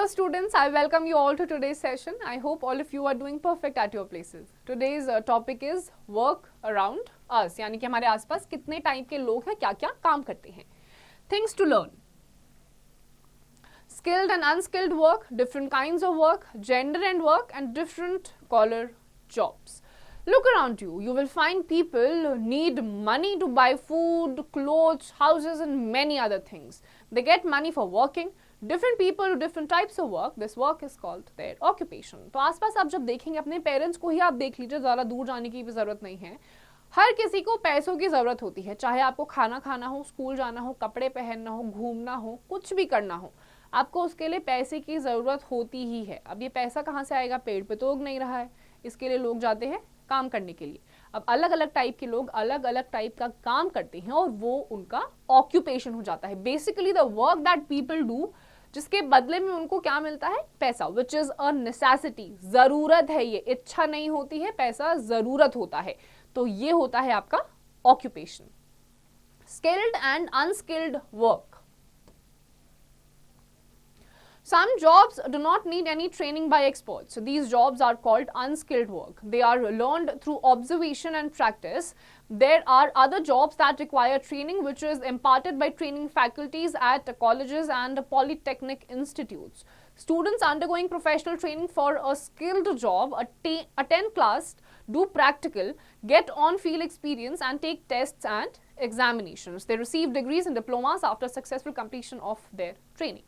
Hello students, I welcome you all to today's session. I hope all of you are doing perfect at your places. Today's topic is work around us, यानी कि हमारे आसपास कितने type के लोग हैं, क्या क्या काम करते हैं. Things to learn. Skilled and unskilled work, different kinds of work, gender and work, and different collar jobs. Look around you. You will find people need money to buy food, clothes, houses, and many other things. They get money for working. Different people do different types of work. This work is called their occupation. तो आसपास आप जब देखेंगे अपने parents को ही आप देख लीजिए, ज़्यादा दूर जाने की भी ज़रूरत नहीं है. हर किसी को पैसों की ज़रूरत होती है, चाहे आपको खाना खाना हो, स्कूल जाना हो, कपड़े पहनना हो, घूमना हो, कुछ भी करना हो, आपको उसके लिए पैसे की ज़रूरत होती ही है. अब ये पैसा कहाँ से आएगा? पेड़ पे तो उग नहीं रहा है. इसके लिए लोग जाते हैं काम करने के लिए. अब अलग अलग टाइप के लोग अलग अलग टाइप का काम करते हैं और वो उनका ऑक्यूपेशन हो जाता है. Basically the work that people do, जिसके बदले में उनको क्या मिलता है? पैसा, विच इज अ नेसेसिटी. जरूरत है, ये इच्छा नहीं होती है, पैसा जरूरत होता है. तो ये होता है आपका occupation. Skilled and unskilled work. Some jobs do not need any training by experts. So these jobs are called unskilled work. They are learned through observation and practice. There are other jobs that require training, which is imparted by training faculties at colleges and polytechnic institutes. Students undergoing professional training for a skilled job attend class, do practical, get on-field experience, and take tests and examinations. They receive degrees and diplomas after successful completion of their training.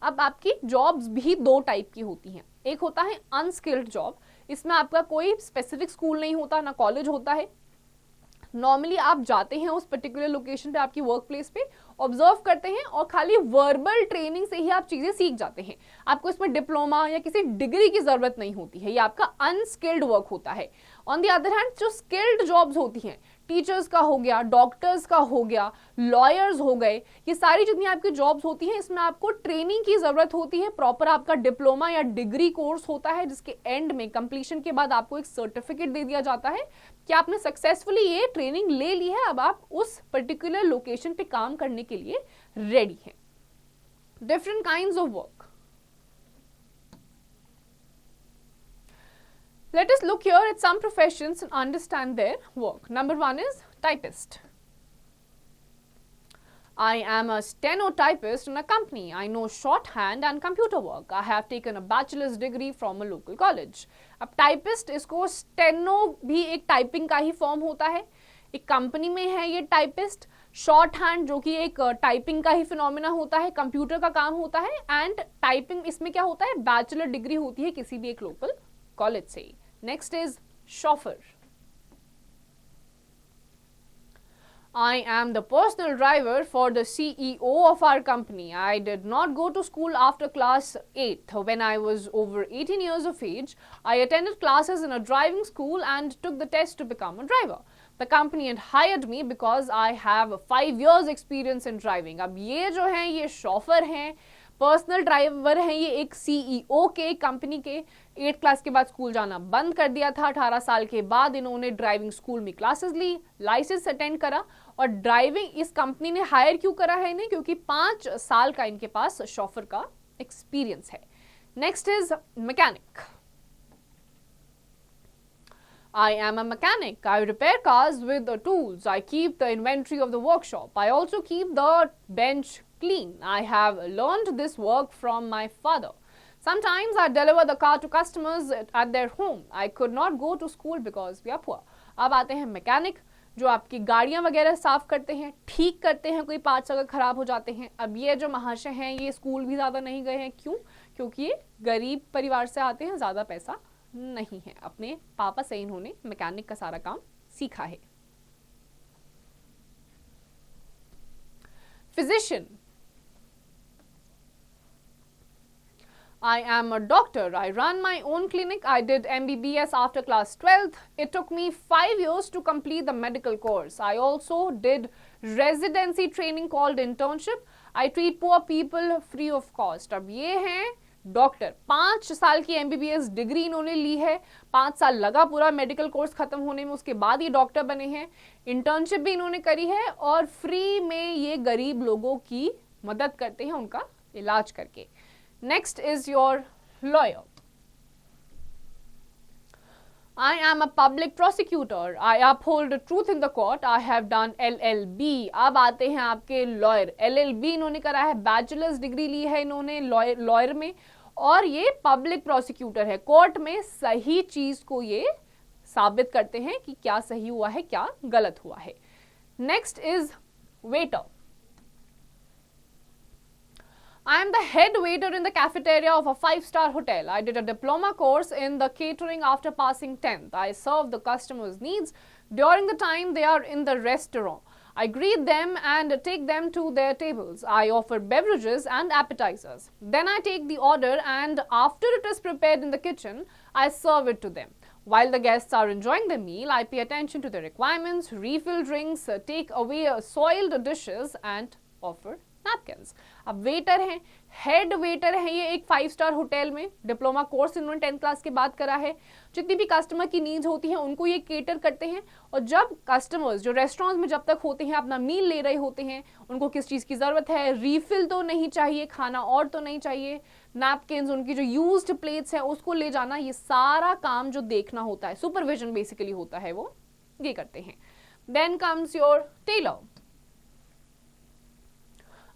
अब आपकी jobs भी दो type की होती हैं. एक होता है अनस्किल्ड जॉब. इसमें आपका कोई स्पेसिफिक स्कूल नहीं होता, ना कॉलेज होता है. नॉर्मली आप जाते हैं उस पर्टिकुलर लोकेशन पे, आपकी वर्क प्लेस पे, ऑब्जर्व करते हैं और खाली वर्बल ट्रेनिंग से ही आप चीजें सीख जाते हैं. आपको इसमें डिप्लोमा या किसी डिग्री की जरूरत नहीं होती है. ये आपका अनस्किल्ड वर्क होता है. ऑन द अदर हैंड जो स्किल्ड जॉब्स होती हैं, टीचर्स का हो गया, डॉक्टर्स का हो गया, लॉयर्स हो गए, ये सारी जितनी आपकी जॉब्स होती हैं, इसमें आपको ट्रेनिंग की जरूरत होती है. प्रॉपर आपका डिप्लोमा या डिग्री कोर्स होता है, जिसके एंड में कंप्लीशन के बाद आपको एक सर्टिफिकेट दे दिया जाता है कि आपने सक्सेसफुली ये ट्रेनिंग ले ली है, अब आप उस पर्टिकुलर लोकेशन पे काम करने के लिए रेडी हैं. Different kinds of work. Let us look here at some professions and understand their work. Number one is typist. I am a stenotypist in a company. I know shorthand and computer work. I have taken a bachelor's degree from a local college. अब typist, इसको steno भी एक typing का ही form होता है. एक company में है ये टाइपिस्ट. शॉर्ट हैंड जो कि एक टाइपिंग का ही फिनोमिना होता है, कंप्यूटर का काम होता है. एंड टाइपिंग इसमें क्या होता है? बैचलर डिग्री होती है किसी भी एक लोकल कॉलेज से. Next is chauffeur. I am the personal driver for the CEO of our company. I did not go to school after class 8. When I was over 18 years of age, I attended classes in a driving school and took the test to become a driver. The company had hired me because I have 5 years experience in driving. अब ये जो हैं ये chauffeur हैं, personal driver हैं, ये एक CEO के कंपनी के. 8 क्लास के बाद स्कूल जाना बंद कर दिया था. 18 साल के बाद इन्होंने ड्राइविंग स्कूल में क्लासेस ली, लाइसेंस अटेंड करा और ड्राइविंग इस कंपनी ने हायर क्यों करा है इन्हें? क्योंकि 5 साल का इनके पास शॉफर का एक्सपीरियंस है. Next is mechanic. I am a mechanic. I repair cars with the tools. I keep the inventory of the workshop. I also keep the bench clean. I have learned this work from my father. Sometimes I deliver the car to customers at their home. I could not go to school because we are poor. अब आते हैं mechanic, जो आपकी गाड़ियां वगैरह साफ करते हैं, ठीक करते हैं, कोई पार्ट्स अगर खराब हो जाते हैं. अब ये जो महाशय हैं ये स्कूल भी ज़्यादा नहीं गए हैं. क्यों? क्योंकि ये गरीब परिवार से आते हैं, ज़्यादा पैसा नहीं है. अपने पापा से इन्होंने मैकेनिक का सारा काम सीखा है. Physician. I am a doctor. I run my own clinic. I did MBBS after class 12th. It took me 5 years to complete the medical course. I also did residency training called internship. I treat poor people free of cost. अब ये हैं doctor. 5 साल की MBBS degree इन्होंने ली है. 5 साल लगा पूरा मेडिकल कोर्स खत्म होने में, उसके बाद ये डॉक्टर बने हैं. इंटर्नशिप भी इन्होंने करी है और फ्री में ये गरीब लोगों की मदद करते हैं उनका इलाज करके. Next is your lawyer. I am a public prosecutor. I uphold truth in the court. I have done LLB. अब आते हैं आपके लॉयर. LLB इन्होंने करा है, बैचलर्स डिग्री ली है इन्होंने लॉयर में, और ये पब्लिक प्रोसिक्यूटर है. कोर्ट में सही चीज को ये साबित करते हैं कि क्या सही हुआ है, क्या गलत हुआ है. Next is waiter. I am the head waiter in the cafeteria of a 5-star hotel. I did a diploma course in the catering after passing 10th. I serve the customers' needs during the time they are in the restaurant. I greet them and take them to their tables. I offer beverages and appetizers. Then I take the order and after it is prepared in the kitchen, I serve it to them. While the guests are enjoying the meal, I pay attention to their requirements, refill drinks, take away soiled dishes and offer napkins. अब waiter हैं, head waiter है ये एक five-star hotel में. Diploma course इन्होंने 10th class के बाद करा है. जितनी भी कस्टमर की नीड्स होती हैं उनको ये केटर करते हैं. और जब कस्टमर्स जो रेस्टोरेंट्स में जब तक होते हैं, अपना मील ले रहे होते हैं, उनको किस चीज़ की ज़रूरत है, रीफिल तो नहीं चाहिए, खाना और तो नहीं चाहिए, नैपकिन्स, उनकी जो यूज्ड प्लेट्स हैं उसको ले जाना, ये सारा काम जो देखना होता है, सुपरविजन बेसिकली होता है, वो ये करते हैं. Then comes your tailor.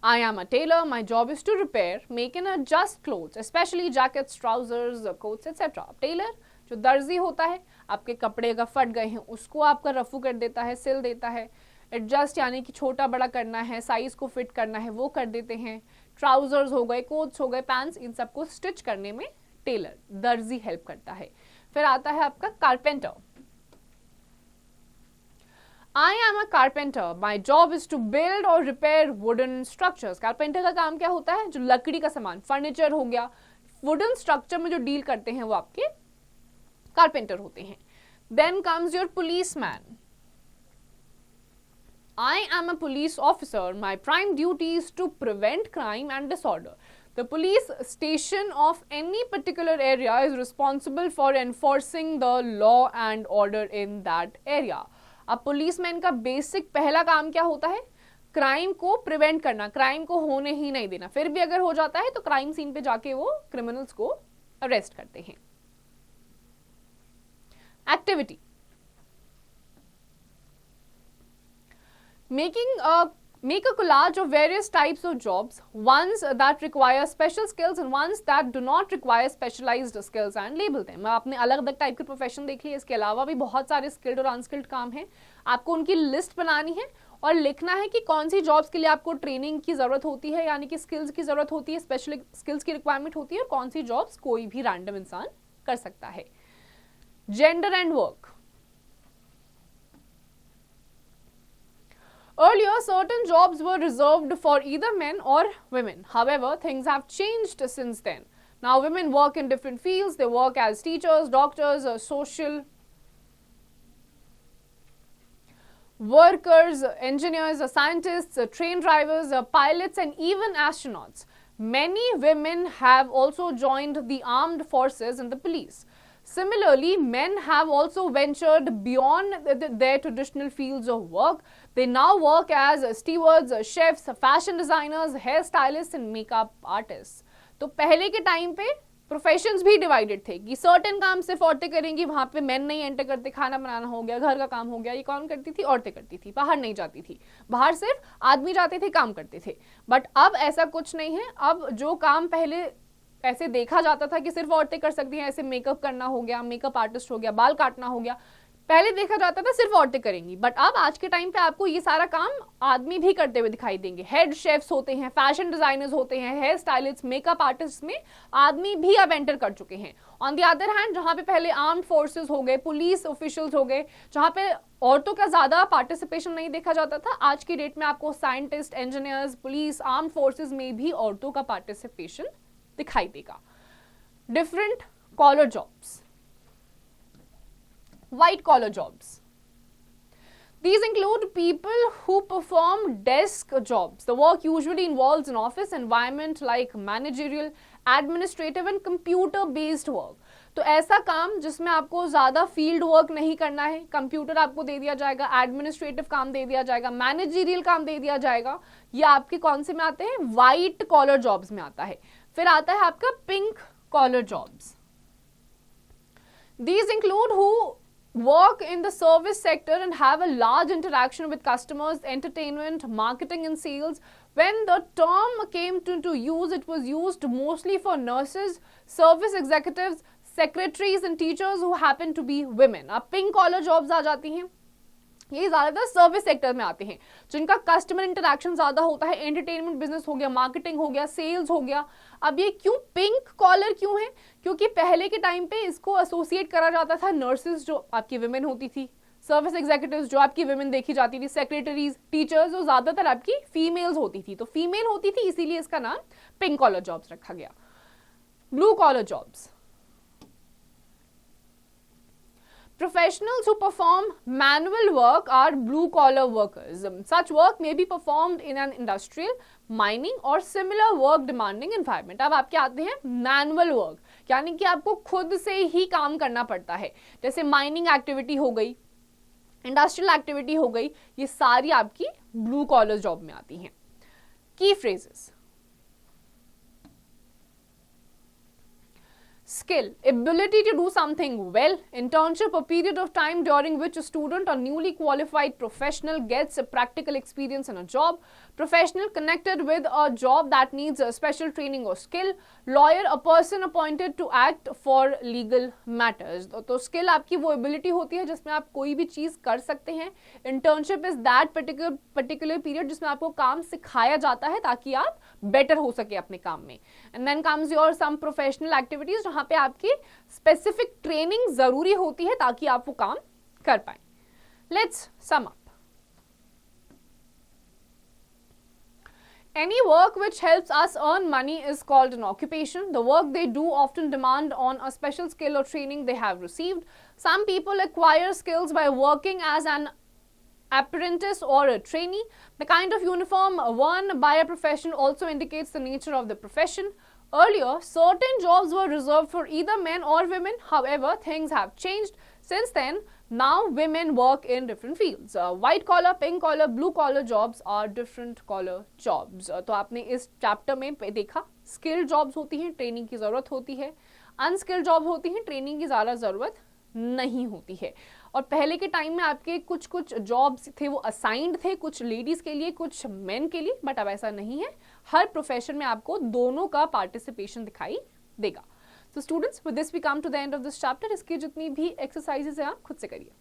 I am a tailor. My job is to repair, make and adjust clothes, especially jackets, trousers, coats, etc. Tailor जो दर्जी होता है, आपके कपड़े अगर फट गए हैं उसको आपका रफू कर देता है, सिल देता है. एडजस्ट यानी कि छोटा बड़ा करना है, साइज को फिट करना है, वो कर देते हैं. ट्राउजर्स हो गए, कोट्स हो गए, पैंट्स, इन सबको स्टिच करने में टेलर दर्जी हेल्प करता है. फिर आता है आपका carpenter. I am a carpenter. My job is to build or repair wooden structures. Carpenter का काम क्या होता है? जो लकड़ी का सामान, फर्नीचर हो गया, वुडन स्ट्रक्चर में जो डील करते हैं वो आपके कारपेंटर होते हैं. Then comes your policeman. I am a police officer. My prime duty is to prevent crime and disorder. The police station of any particular area is responsible for enforcing the law and order in that area. अब policeman का basic पहला काम क्या होता है? Crime को prevent करना, crime को होने ही नहीं देना. फिर भी अगर हो जाता है तो क्राइम सीन पे जाके वो क्रिमिनल्स को अरेस्ट करते हैं. Activity. Make a collage of various types of jobs, ones that require special skills and ones that do not require specialized skills, and label them. आपने अलग अलग टाइप के प्रोफेशन देख लिए, इसके अलावा भी बहुत सारे स्किल्ड और अनस्किल्ड काम हैं. आपको उनकी लिस्ट बनानी है और लिखना है कि कौन सी जॉब्स के लिए आपको ट्रेनिंग की जरूरत होती है, यानी कि स्किल्स की जरूरत होती है, स्पेशल स्किल्स की रिक्वायरमेंट होती है, और कौन सी जॉब्स कोई भी रैंडम इंसान कर सकता है. Gender and work. Earlier, certain jobs were reserved for either men or women. However, things have changed since then. Now, women work in different fields. They work as teachers, doctors, social workers, engineers, scientists, train drivers, pilots, and even astronauts. Many women have also joined the armed forces and the police. Similarly, men have also ventured beyond their traditional fields of work. They now work as stewards, chefs, fashion designers, hairstylists and makeup artists. तो पहले के time पे professions भी divided थे कि certain काम सिर्फ औरतें करेंगी, वहां पे मेन नहीं एंटर करते. खाना बनाना हो गया, घर का काम हो गया, ये कौन करती थी? औरतें करती थी. बाहर नहीं जाती थी, बाहर सिर्फ आदमी जाते थे, काम करते थे. बट अब ऐसा कुछ नहीं है. अब जो काम पहले ऐसे देखा जाता था कि सिर्फ औरतें कर सकती हैं, ऐसे मेकअप करना हो गया, मेकअप आर्टिस्ट हो गया, बाल काटना हो गया, पहले देखा जाता था सिर्फ औरतें करेंगी. बट अब आज के टाइम पे आपको ये सारा काम आदमी भी करते हुए दिखाई देंगे. हेड शेफ्स होते हैं, फैशन डिजाइनर्स होते हैं, हेयर स्टाइलिस्ट, मेकअप आर्टिस्ट में आदमी भी अब एंटर कर चुके हैं. ऑन द अदर हैंड, जहां पे पहले आर्म्ड फोर्सेस हो गए, पुलिस ऑफिशियल्स हो गए, जहां पे औरतों का ज्यादा पार्टिसिपेशन नहीं देखा जाता था, आज की डेट में आपको scientist, engineers, police, armed forces में भी औरतों का पार्टिसिपेशन दिखाई देगा. Different collar jobs. White collar jobs. These include people who perform desk jobs. The work usually involves an office environment like managerial, administrative and computer based work. तो ऐसा काम जिसमें आपको ज्यादा फील्ड वर्क नहीं करना है, कंप्यूटर आपको दे दिया जाएगा, एडमिनिस्ट्रेटिव काम दे दिया जाएगा, मैनेजरियल काम दे दिया जाएगा. ये आपके कौन से में आते हैं? व्हाइट कॉलर जॉब्स में आता है. फिर आता है आपका pink collar jobs. These include who work in the service sector and have a large interaction with customers, entertainment, marketing and sales. When the term came into use, it was used mostly for nurses, service executives, secretaries and teachers who happen to be women. अब pink collar jobs आ जाती हैं, ये ज्यादातर service sector में आते हैं जिनका customer interaction ज्यादा होता है. एंटरटेनमेंट बिजनेस हो गया, मार्केटिंग हो गया, सेल्स हो गया. अब ये क्यों पिंक कॉलर क्यों है? क्योंकि पहले के टाइम पे इसको एसोसिएट करा जाता था नर्सेज जो आपकी विमेन होती थी, सर्विस एग्जीक्यूटिव्स जो आपकी विमेन देखी जाती थी, सेक्रेटरीज, टीचर्स जो ज्यादातर आपकी फीमेल्स होती थी. तो फीमेल होती थी इसीलिए इसका नाम पिंक कॉलर जॉब्स रखा गया. Blue collar jobs. Professionals who perform manual work are blue-collar workers. Such work may be performed in an industrial, mining or similar work-demanding environment. अब आपके आते हैं manual work, यानी कि आपको खुद से ही काम करना पड़ता है. जैसे माइनिंग एक्टिविटी हो गई, इंडस्ट्रियल एक्टिविटी हो गई, ये सारी आपकी ब्लू कॉलर जॉब में आती हैं. की phrases. Skill, ability to do something well. Internship, a period of time during which a student or newly qualified professional gets a practical experience in a job. Professional, connected with a job that needs a special training or skill. Lawyer, a person appointed to act for legal matters. तो skill आपकी वो ability होती है जिसमें आप कोई भी चीज कर सकते हैं. Internship is that particular period जिसमें आपको काम सिखाया जाता है ताकि आप better हो सके अपने काम में. And then comes your some professional activities जहाँ पे आपकी स्पेसिफिक ट्रेनिंग जरूरी होती है ताकि आप वो काम कर पाए. Let's sum up. Any work which helps us earn money is called an occupation. The work they do often demand on a special skill or training they have received. Some people acquire skills by working as an apprentice or a trainee. The kind of uniform worn by a profession also indicates the nature of the profession. Earlier, certain jobs were reserved for either men or women. However, things have changed. Since then, now women work in different fields. White collar, pink collar, blue collar jobs are different collar jobs. तो आपने इस chapter में देखा skill jobs होती हैं, training की जरूरत होती है. अनस्किल जॉब होती हैं, ट्रेनिंग की ज़्यादा ज़रूरत नहीं होती है. और पहले के टाइम में आपके कुछ कुछ जॉब्स थे वो असाइंड थे, कुछ लेडीज के लिए, कुछ मेन के लिए, बट अब ऐसा नहीं है. हर प्रोफेशन में आपको दोनों का पार्टिसिपेशन दिखाई देगा. So students, with this we come to the end of this chapter. इसकी जितनी भी exercises हैं आप खुद से करिए.